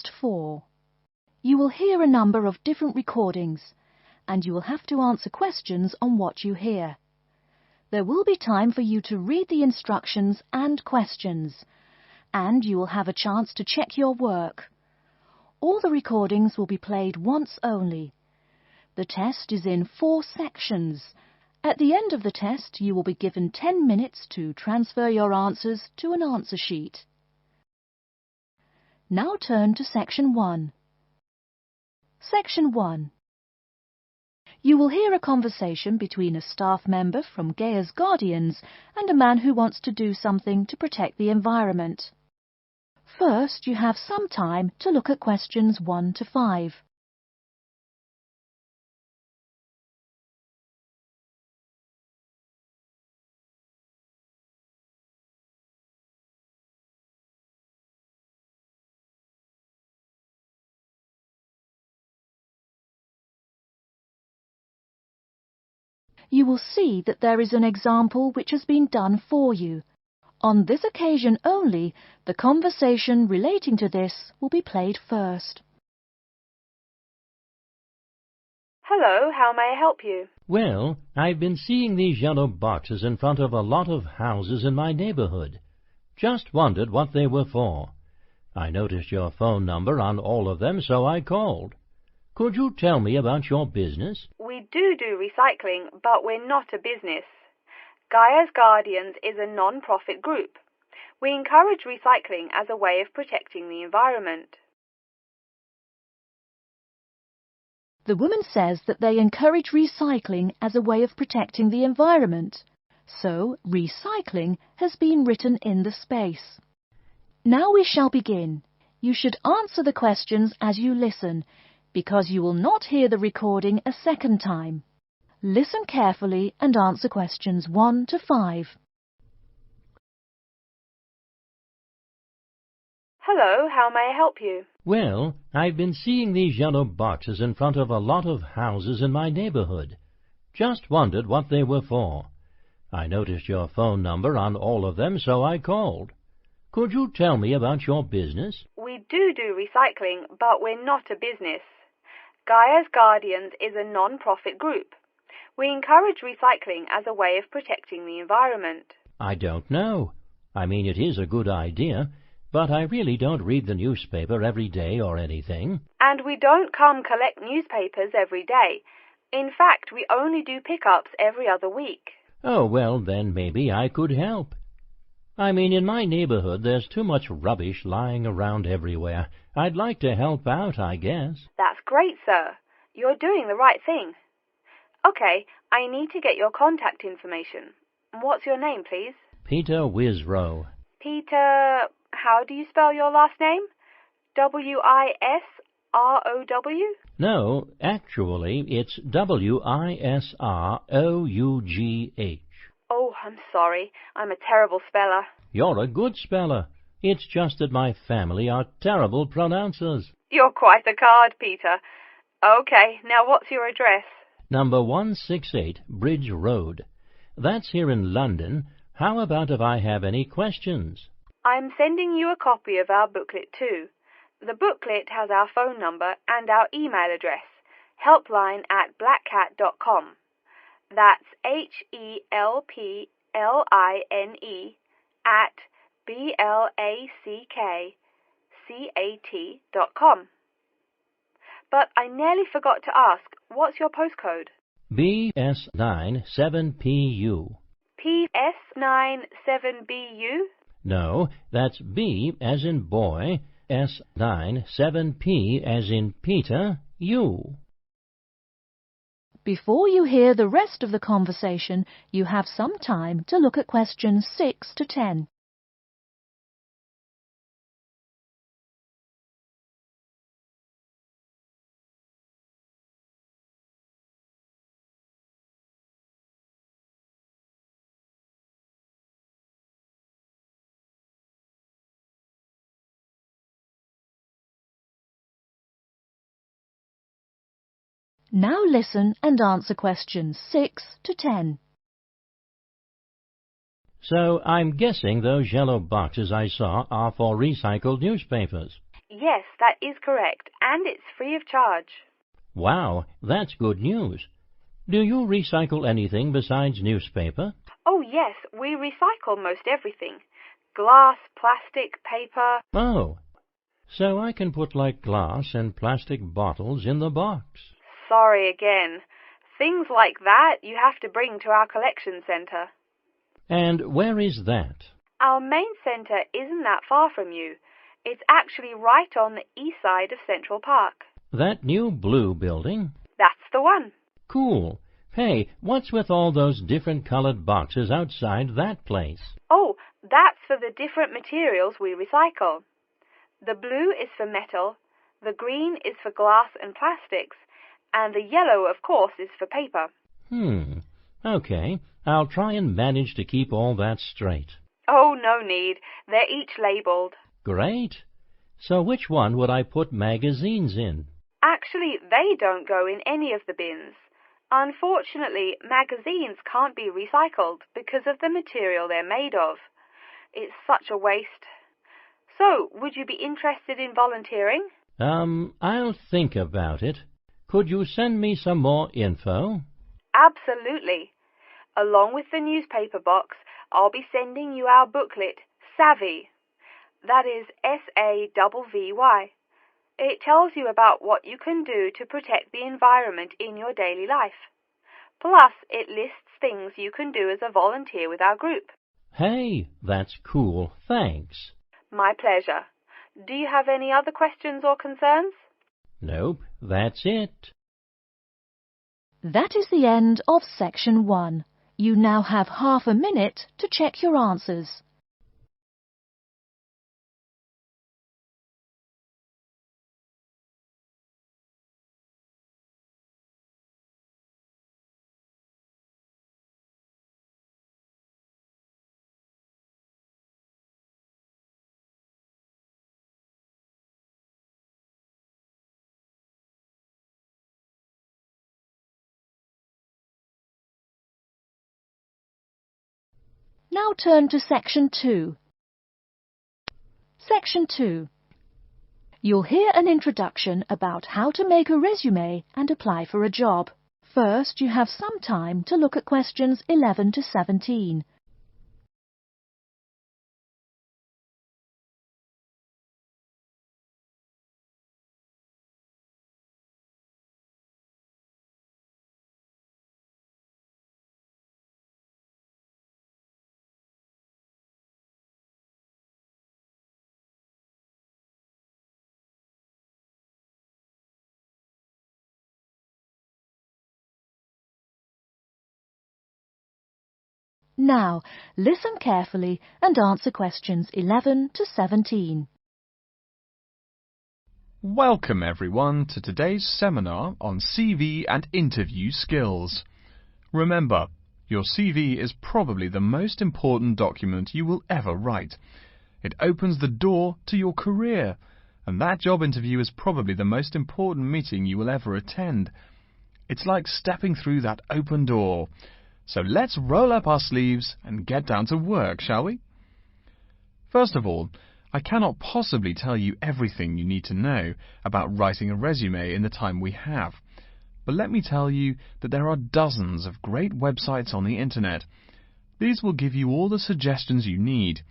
Test 4. You will hear a number of different recordings, and you will have to answer questions on what you hear. There will be time for you to read the instructions and questions, and you will have a chance to check your work. All the recordings will be played once only. The test is in 4 sections. At the end of the test, you will be given 10 minutes to transfer your answers to an answer sheet. Now turn to Section 1. Section 1. You will hear a conversation between a staff member from Gaia's Guardians and a man who wants to do something to protect the environment. First, you have some time to look at questions 1 to 5. You will see that there is an example which has been done for you. On this occasion only, the conversation relating to this will be played first. Hello, how may I help you? Well, I've been seeing these yellow boxes in front of a lot of houses in my neighborhood. Just wondered what they were for. I noticed your phone number on all of them, so I called. Could you tell me about your business? We do recycling, but we're not a business. Gaia's Guardians is a non-profit group. We encourage recycling as a way of protecting the environment. The woman says that they encourage recycling as a way of protecting the environment. So, recycling has been written in the space. Now we shall begin. You should answer the questions as you listen, because you will not hear the recording a second time. Listen carefully and answer questions 1 to 5. Hello, how may I help you? Well, I've been seeing these yellow boxes in front of a lot of houses in my neighborhood. Just wondered what they were for. I noticed your phone number on all of them, so I called. Could you tell me about your business? We do recycling, but we're not a business. Gaia's Guardians is a non-profit group. We encourage recycling as a way of protecting the environment. I don't know. I mean, it is a good idea, but I really don't read the newspaper every day or anything. And we don't come collect newspapers every day. In fact, we only do pickups every other week. Oh, well, then maybe I could help. I mean, in my neighborhood there's too much rubbish lying around everywhere. I'd like to help out, I guess. That's great, sir. You're doing the right thing. Okay, I need to get your contact information. What's your name, please? Peter Wisrow. Peter, how do you spell your last name? W-I-S-R-O-W? No, actually, it's W-I-S-R-O-U-G-H. Oh, I'm sorry. I'm a terrible speller. You're a good speller. It's just that my family are terrible pronouncers. You're quite a card, Peter. Okay, now what's your address? Number 168 Bridge Road. That's here in London. How about if I have any questions? I'm sending you a copy of our booklet too. The booklet has our phone number and our email address, helpline@blackcat.com. That's HELPLINE at BLACKCAT.com. But I nearly forgot to ask, what's your postcode? BS97PU. PS97BU? No, that's B as in boy, S97P as in Peter, U. Before you hear the rest of the conversation, you have some time to look at questions 6 to 10. Now listen and answer questions 6 to 10. So I'm guessing those yellow boxes I saw are for recycled newspapers. Yes, that is correct, and it's free of charge. Wow, that's good news. Do you recycle anything besides newspaper? Oh yes, we recycle most everything. Glass, plastic, paper. Oh, so I can put like glass and plastic bottles in the box. Sorry again. Things like that you have to bring to our collection centre. And where is that? Our main centre isn't that far from you. It's actually right on the east side of Central Park. That new blue building? That's the one. Cool. Hey, what's with all those different colored boxes outside that place? Oh, that's for the different materials we recycle. The blue is for metal, the green is for glass and plastics, and the yellow, of course, is for paper. Okay. I'll try and manage to keep all that straight. Oh, no need. They're each labelled. Great. So which one would I put magazines in? Actually, they don't go in any of the bins. Unfortunately, magazines can't be recycled because of the material they're made of. It's such a waste. So, would you be interested in volunteering? I'll think about it. Could you send me some more info? Absolutely. Along with the newspaper box, I'll be sending you our booklet, Savvy. That is SAVVY. It tells you about what you can do to protect the environment in your daily life. Plus, it lists things you can do as a volunteer with our group. Hey, that's cool. Thanks. My pleasure. Do you have any other questions or concerns? Nope, that's it. That is the end of Section 1. You now have half a minute to check your answers. Now turn to Section 2. Section 2. You'll hear an introduction about how to make a resume and apply for a job. First, you have some time to look at questions 11 to 17. Now, listen carefully and answer questions 11 to 17. Welcome everyone to today's seminar on CV and interview skills. Remember, your CV is probably the most important document you will ever write. It opens the door to your career, and that job interview is probably the most important meeting you will ever attend. It's like stepping through that open door. So let's roll up our sleeves and get down to work, shall we? First of all, I cannot possibly tell you everything you need to know about writing a resume in the time we have. But let me tell you that there are dozens of great websites on the internet. These will give you all the suggestions you need.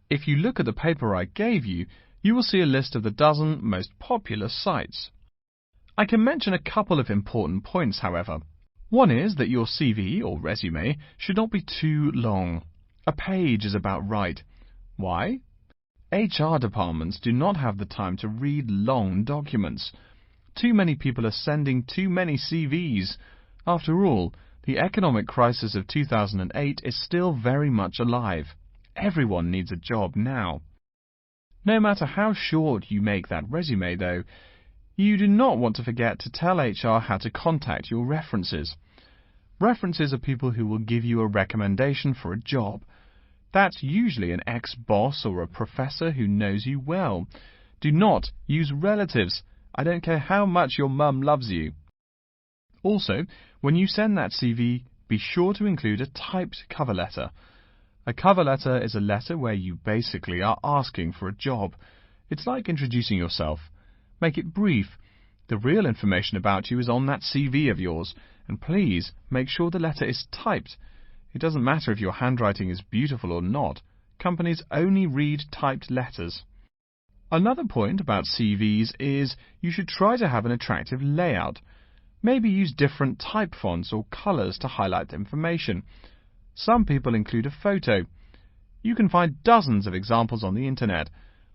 If you look at the paper I gave you, you will see a list of the dozen most popular sites. I can mention a couple of important points, however. One is that your CV or resume should not be too long. A page is about right. Why? HR departments do not have the time to read long documents. Too many people are sending too many CVs. After all, the economic crisis of 2008 is still very much alive. Everyone needs a job now. No matter how short you make that resume, though, you do not want to forget to tell HR how to contact your references. References are people who will give you a recommendation for a job. That's usually an ex-boss or a professor who knows you well. Do not use relatives. I don't care how much your mum loves you. Also, when you send that CV, be sure to include a typed cover letter. A cover letter is a letter where you basically are asking for a job. It's like introducing yourself. Make it brief. The real information about you is on that CV of yours, and please make sure the letter is typed. It doesn't matter if your handwriting is beautiful or not. Companies only read typed letters. Another point about CVs is you should try to have an attractive layout. Maybe use different type fonts or colours to highlight information. Some people include a photo. You can find dozens of examples on the internet.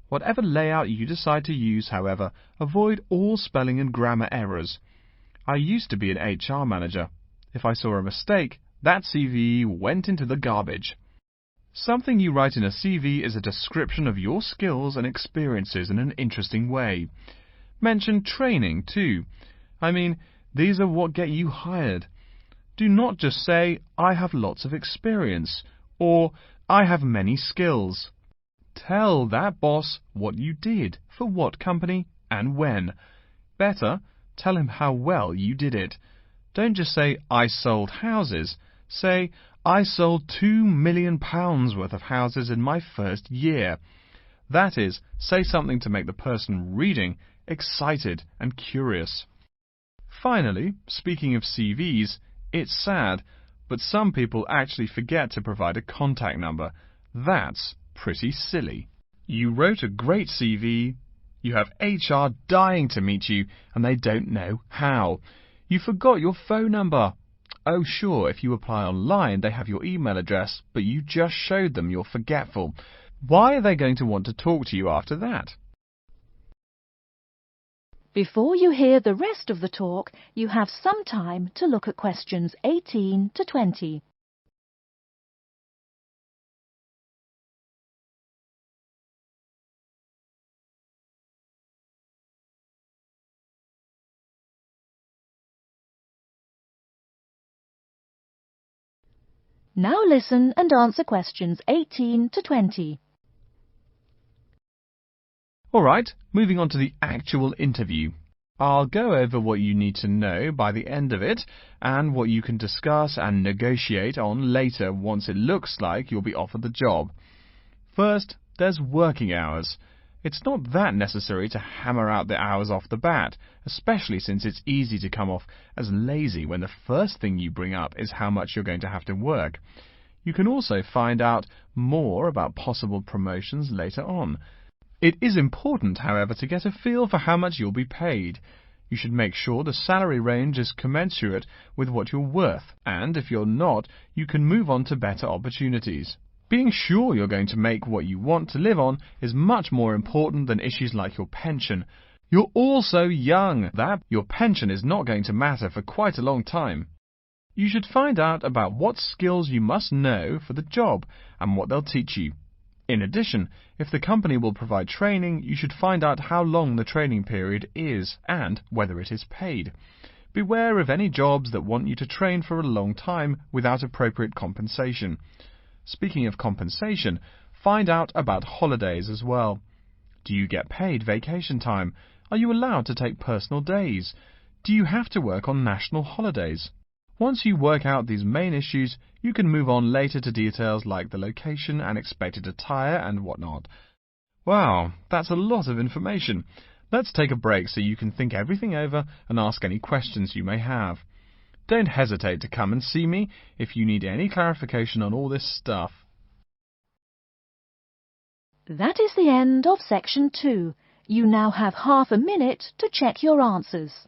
Whatever layout you decide to use, however, avoid all spelling and grammar errors. I used to be an HR manager. If I saw a mistake, that CV went into the garbage. Something you write in a CV is a description of your skills and experiences in an interesting way. Mention training too. I mean, these are what get you hired. Do not just say, I have lots of experience, or I have many skills. Tell that boss what you did, for what company, and when. Better, tell him how well you did it. Don't just say, I sold houses. Say, I sold £2 million worth of houses in my first year. That is, say something to make the person reading excited and curious. Finally, speaking of CVs, it's sad, but some people actually forget to provide a contact number. That's pretty silly. You wrote a great CV, you have HR dying to meet you, and they don't know how. You forgot your phone number. Oh sure, if you apply online they have your email address, but you just showed them you're forgetful. Why are they going to want to talk to you after that? Before you hear the rest of the talk, you have some time to look at questions 18 to 20. Now listen and answer questions 18 to 20. Alright, moving on to the actual interview. I'll go over what you need to know by the end of it, and what you can discuss and negotiate on later once it looks like you'll be offered the job. First, there's working hours. It's not that necessary to hammer out the hours off the bat, especially since it's easy to come off as lazy when the first thing you bring up is how much you're going to have to work. You can also find out more about possible promotions later on. It is important, however, to get a feel for how much you'll be paid. You should make sure the salary range is commensurate with what you're worth, and if you're not, you can move on to better opportunities. Being sure you're going to make what you want to live on is much more important than issues like your pension. You're all so young that your pension is not going to matter for quite a long time. You should find out about what skills you must know for the job and what they'll teach you. In addition, if the company will provide training, you should find out how long the training period is and whether it is paid. Beware of any jobs that want you to train for a long time without appropriate compensation. Speaking of compensation, find out about holidays as well. Do you get paid vacation time? Are you allowed to take personal days? Do you have to work on national holidays? Once you work out these main issues, you can move on later to details like the location and expected attire and whatnot. Wow, that's a lot of information. Let's take a break so you can think everything over and ask any questions you may have. Don't hesitate to come and see me if you need any clarification on all this stuff. That is the end of section 2. You now have half a minute to check your answers.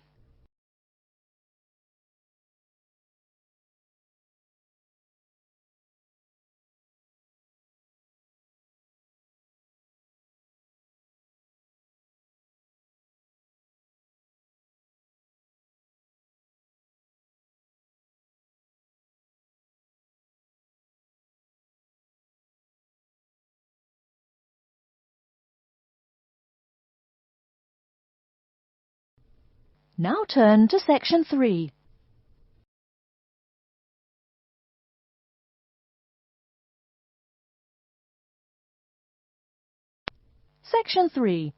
Now turn to section 3. Section 3.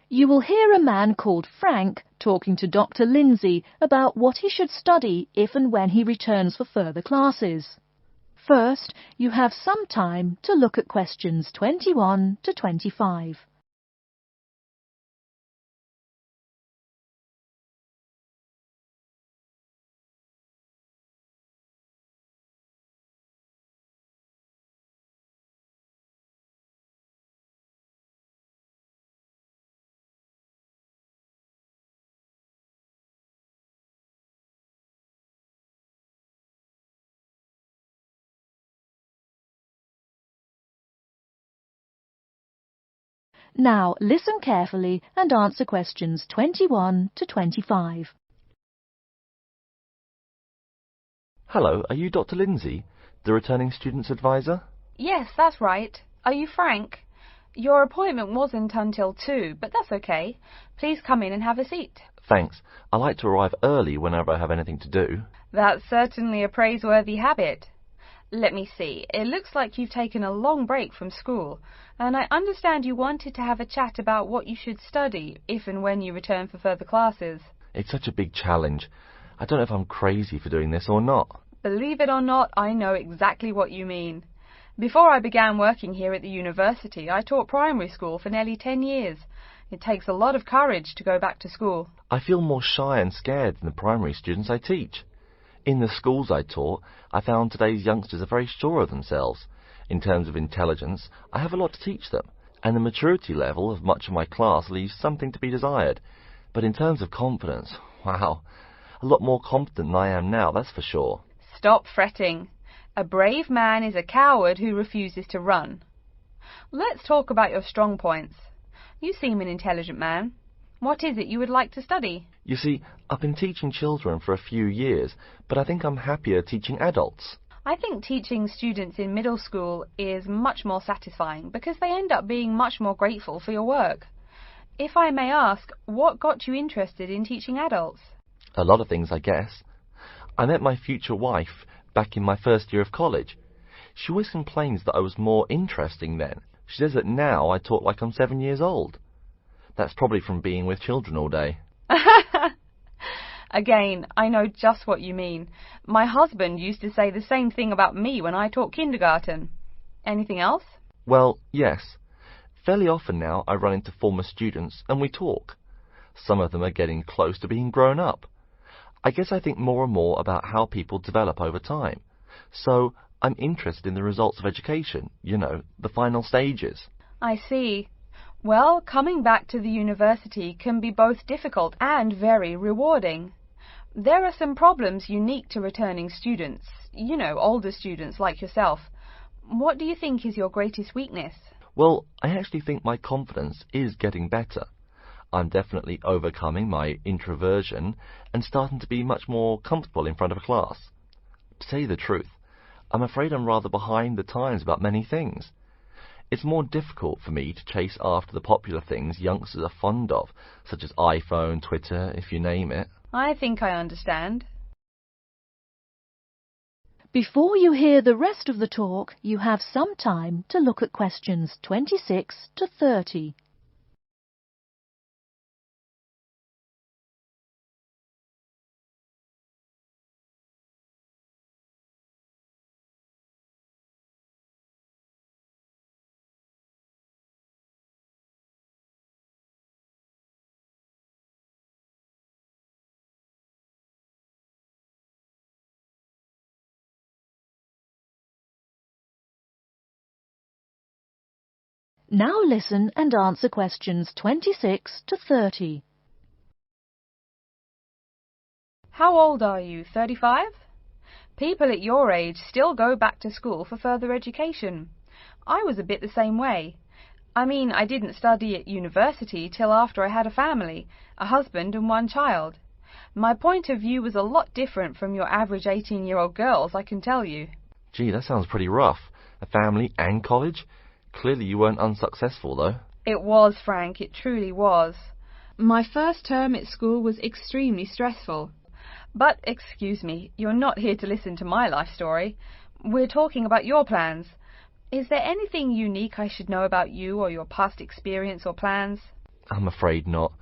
You will hear a man called Frank talking to Dr. Lindsay about what he should study if and when he returns for further classes. First, you have some time to look at questions 21 to 25. Now listen carefully and answer questions 21 to 25. Hello, are you Dr. Lindsay, the returning student's advisor? Yes, that's right. Are you Frank? Your appointment wasn't until 2, but that's okay. Please come in and have a seat. Thanks. I like to arrive early whenever I have anything to do. That's certainly a praiseworthy habit. Let me see. It looks like you've taken a long break from school, and I understand you wanted to have a chat about what you should study if and when you return for further classes. It's such a big challenge. I don't know if I'm crazy for doing this or not. Believe it or not, I know exactly what you mean. Before I began working here at the university, I taught primary school for nearly 10 years. It takes a lot of courage to go back to school. I feel more shy and scared than the primary students I teach. In the schools I taught, I found today's youngsters are very sure of themselves. In terms of intelligence, I have a lot to teach them, and the maturity level of much of my class leaves something to be desired. But in terms of confidence, wow, a lot more confident than I am now, that's for sure. Stop fretting. A brave man is a coward who refuses to run. Let's talk about your strong points. You seem an intelligent man. What is it you would like to study? You see, I've been teaching children for a few years, but I think I'm happier teaching adults. I think teaching students in middle school is much more satisfying because they end up being much more grateful for your work. If I may ask, what got you interested in teaching adults? A lot of things, I guess. I met my future wife back in my first year of college. She always complains that I was more interesting then. She says that now I talk like I'm 7 years old. That's probably from being with children all day. Again, I know just what you mean. My husband used to say the same thing about me when I taught kindergarten. Anything else? Well, yes. Fairly often now I run into former students and we talk. Some of them are getting close to being grown up. I guess I think more and more about how people develop over time. So I'm interested in the results of education, you know, the final stages. I see. Well, coming back to the university can be both difficult and very rewarding. There are some problems unique to returning students, you know, older students like yourself. What do you think is your greatest weakness? Well, I actually think my confidence is getting better. I'm definitely overcoming my introversion and starting to be much more comfortable in front of a class. To tell you the truth, I'm afraid I'm rather behind the times about many things. It's more difficult for me to chase after the popular things youngsters are fond of, such as iPhone, Twitter, if you name it. I think I understand. Before you hear the rest of the talk, you have some time to look at questions 26 to 30. Now listen and answer questions 26 to 30. How old are you, 35? People at your age still go back to school for further education. I was a bit the same way. I mean, I didn't study at university till after I had a family, a husband and one child. My point of view was a lot different from your average 18-year-old girls, I can tell you. Gee, that sounds pretty rough. A family and college? Clearly you weren't unsuccessful, though. It was, Frank, it truly was. My first term at school was extremely stressful. But, excuse me, you're not here to listen to my life story. We're talking about your plans. Is there anything unique I should know about you or your past experience or plans? I'm afraid not.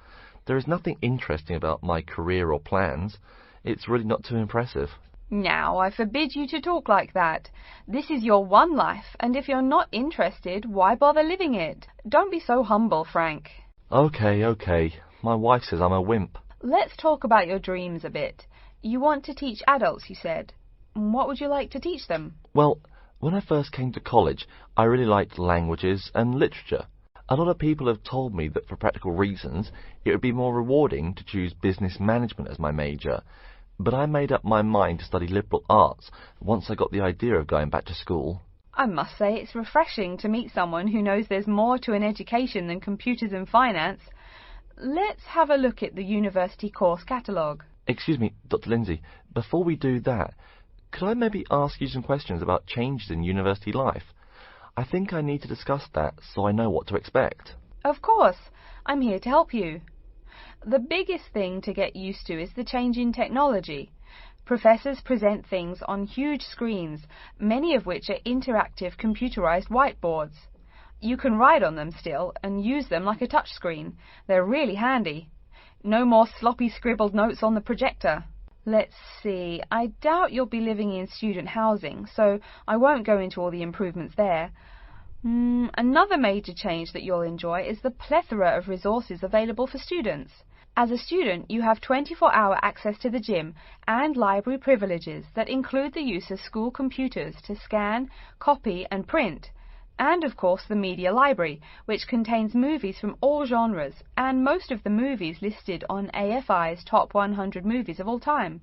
There is nothing interesting about my career or plans. It's really not too impressive. Now, I forbid you to talk like that. This is your one life, and if you're not interested, why bother living it? Don't be so humble, Frank. Okay. My wife says I'm a wimp. Let's talk about your dreams a bit. You want to teach adults, you said. What would you like to teach them? Well, when I first came to college, I really liked languages and literature. A lot of people have told me that for practical reasons, it would be more rewarding to choose business management as my major. But I made up my mind to study liberal arts once I got the idea of going back to school. I must say it's refreshing to meet someone who knows there's more to an education than computers and finance. Let's have a look at the university course catalogue. Excuse me, Dr. Lindsay, before we do that, could I maybe ask you some questions about changes in university life? I think I need to discuss that so I know what to expect. Of course, I'm here to help you. The biggest thing to get used to is the change in technology. Professors present things on huge screens, many of which are interactive computerized whiteboards. You can write on them still and use them like a touchscreen. They're really handy. No more sloppy scribbled notes on the projector. Let's see, I doubt you'll be living in student housing, so I won't go into all the improvements there. Another major change that you'll enjoy is the plethora of resources available for students. As a student, you have 24-hour access to the gym and library privileges that include the use of school computers to scan, copy and print. And of course the media library, which contains movies from all genres, and most of the movies listed on AFI's top 100 movies of all time.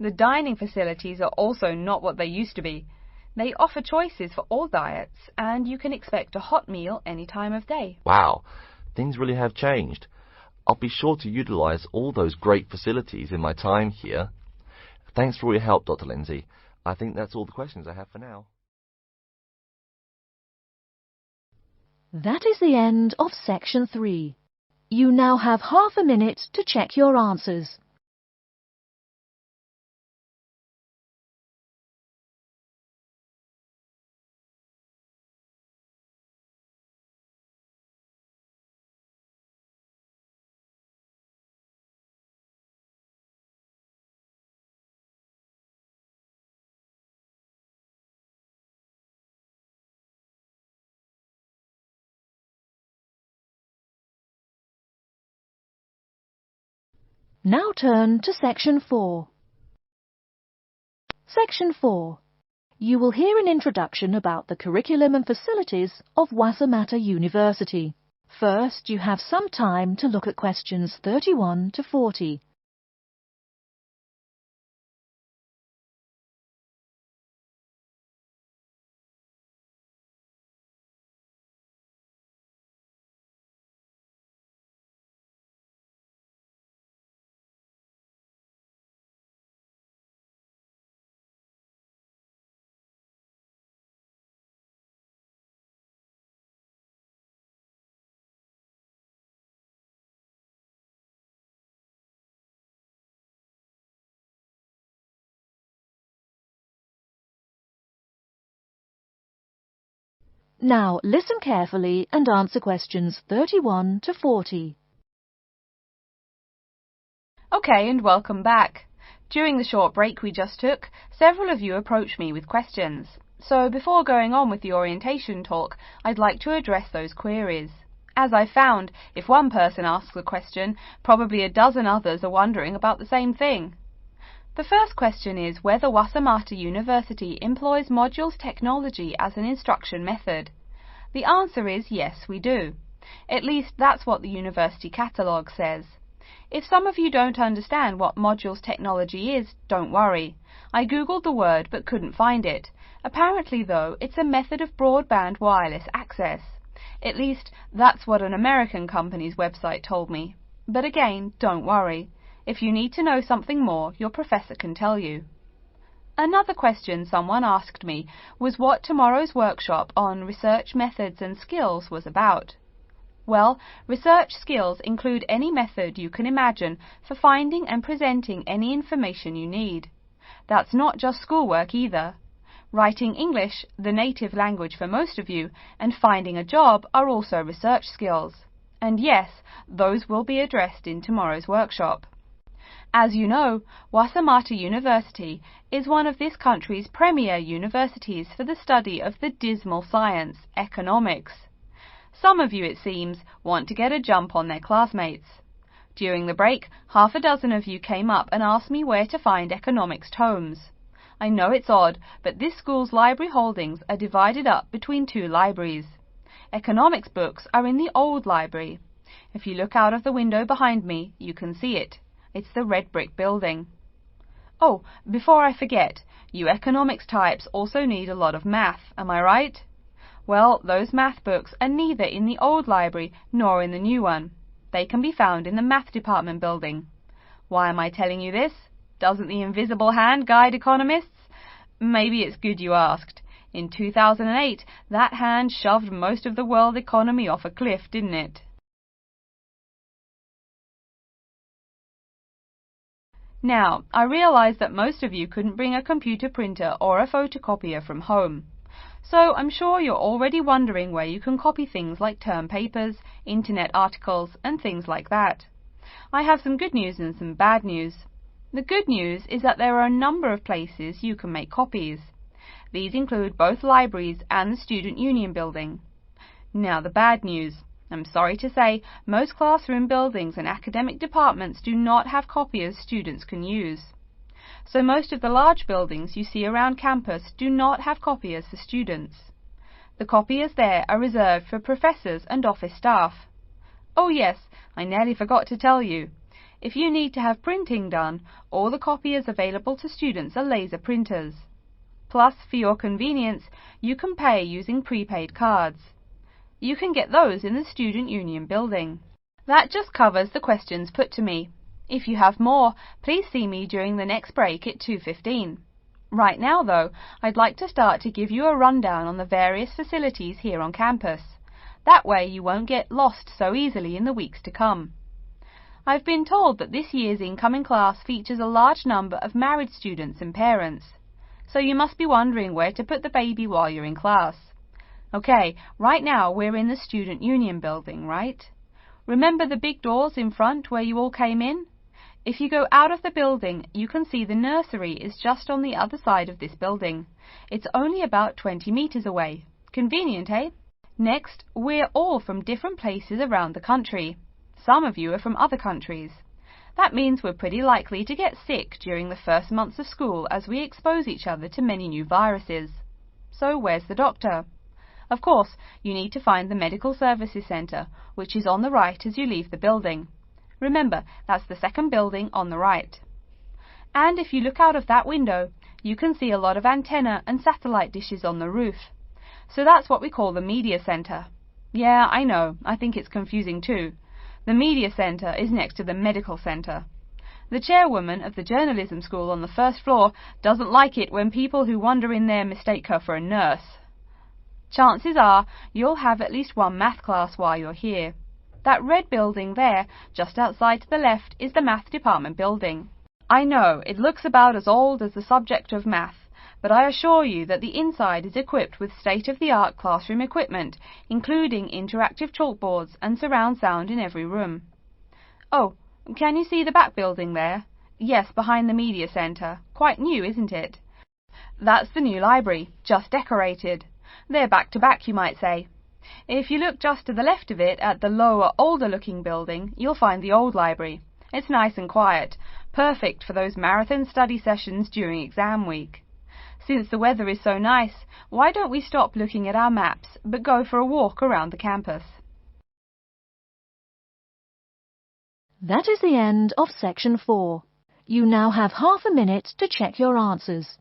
The dining facilities are also not what they used to be. They offer choices for all diets, and you can expect a hot meal any time of day. Wow, things really have changed. I'll be sure to utilize all those great facilities in my time here. Thanks for all your help, Dr. Lindsay. I think that's all the questions I have for now. That is the end of section 3. You now have half a minute to check your answers. Now turn to section 4. Section 4. You will hear an introduction about the curriculum and facilities of Wassamata University. First, you have some time to look at questions 31 to 40. Now listen carefully and answer questions 31 to 40. Okay, and welcome back. During the short break we just took, several of you approached me with questions. So before going on with the orientation talk, I'd like to address those queries. As I found, if one person asks a question, probably a dozen others are wondering about the same thing. The first question is whether Wassamata University employs modules technology as an instruction method. The answer is yes, we do. At least that's what the university catalogue says. If some of you don't understand what modules technology is, don't worry. I googled the word but couldn't find it. Apparently, though, it's a method of broadband wireless access. At least that's what an American company's website told me. But again, don't worry. If you need to know something more, your professor can tell you. Another question someone asked me was what tomorrow's workshop on research methods and skills was about. Well, research skills include any method you can imagine for finding and presenting any information you need. That's not just schoolwork either. Writing English, the native language for most of you, and finding a job are also research skills. And yes, those will be addressed in tomorrow's workshop. As you know, Wasamata University is one of this country's premier universities for the study of the dismal science, economics. Some of you, it seems, want to get a jump on their classmates. During the break, half a dozen of you came up and asked me where to find economics tomes. I know it's odd, but this school's library holdings are divided up between two libraries. Economics books are in the old library. If you look out of the window behind me, you can see it. It's the red brick building. Oh, before I forget, you economics types also need a lot of math, am I right? Well, those math books are neither in the old library nor in the new one. They can be found in the math department building. Why am I telling you this? Doesn't the invisible hand guide economists? Maybe it's good you asked. In 2008, that hand shoved most of the world economy off a cliff, didn't it? Now, I realize that most of you couldn't bring a computer printer or a photocopier from home. So I'm sure you're already wondering where you can copy things like term papers, internet articles, and things like that. I have some good news and some bad news. The good news is that there are a number of places you can make copies. These include both libraries and the Student Union building. Now the bad news. I'm sorry to say, most classroom buildings and academic departments do not have copiers students can use. So most of the large buildings you see around campus do not have copiers for students. The copiers there are reserved for professors and office staff. Oh yes, I nearly forgot to tell you. If you need to have printing done, all the copiers available to students are laser printers. Plus, for your convenience, you can pay using prepaid cards. You can get those in the Student Union building. That just covers the questions put to me. If you have more, please see me during the next break at 2:15. Right now, though, I'd like to start to give you a rundown on the various facilities here on campus. That way you won't get lost so easily in the weeks to come. I've been told that this year's incoming class features a large number of married students and parents. So you must be wondering where to put the baby while you're in class. Okay, right now we're in the Student Union building, right? Remember the big doors in front where you all came in? If you go out of the building, you can see the nursery is just on the other side of this building. It's only about 20 meters away. Convenient, eh? Next, we're all from different places around the country. Some of you are from other countries. That means we're pretty likely to get sick during the first months of school as we expose each other to many new viruses. So where's the doctor? Of course, you need to find the Medical Services Centre, which is on the right as you leave the building. Remember, that's the second building on the right. And if you look out of that window, you can see a lot of antenna and satellite dishes on the roof. So that's what we call the Media Centre. Yeah, I know, I think it's confusing too. The Media Centre is next to the Medical Centre. The chairwoman of the journalism school on the first floor doesn't like it when people who wander in there mistake her for a nurse. Chances are you'll have at least one math class while you're here. That red building there, just outside to the left, is the math department building. I know, it looks about as old as the subject of math, but I assure you that the inside is equipped with state-of-the-art classroom equipment, including interactive chalkboards and surround sound in every room. Oh, can you see the back building there? Yes, behind the Media Centre. Quite new, isn't it? That's the new library, just decorated. They're back to back, you might say. If you look just to the left of it at the lower, older-looking building, you'll find the old library. It's nice and quiet, perfect for those marathon study sessions during exam week. Since the weather is so nice, why don't we stop looking at our maps, but go for a walk around the campus? That is the end of Section 4. You now have half a minute to check your answers.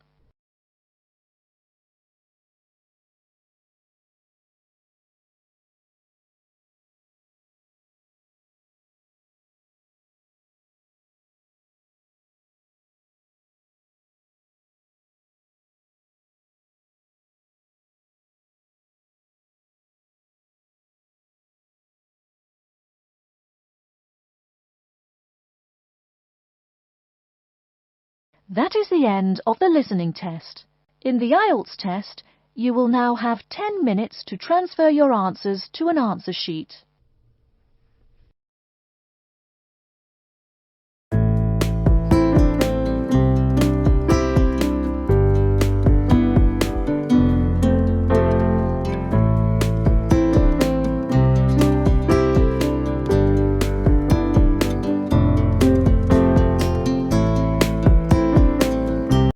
That is the end of the listening test. In the Ielts test, you will now have 10 minutes to transfer your answers to an answer sheet.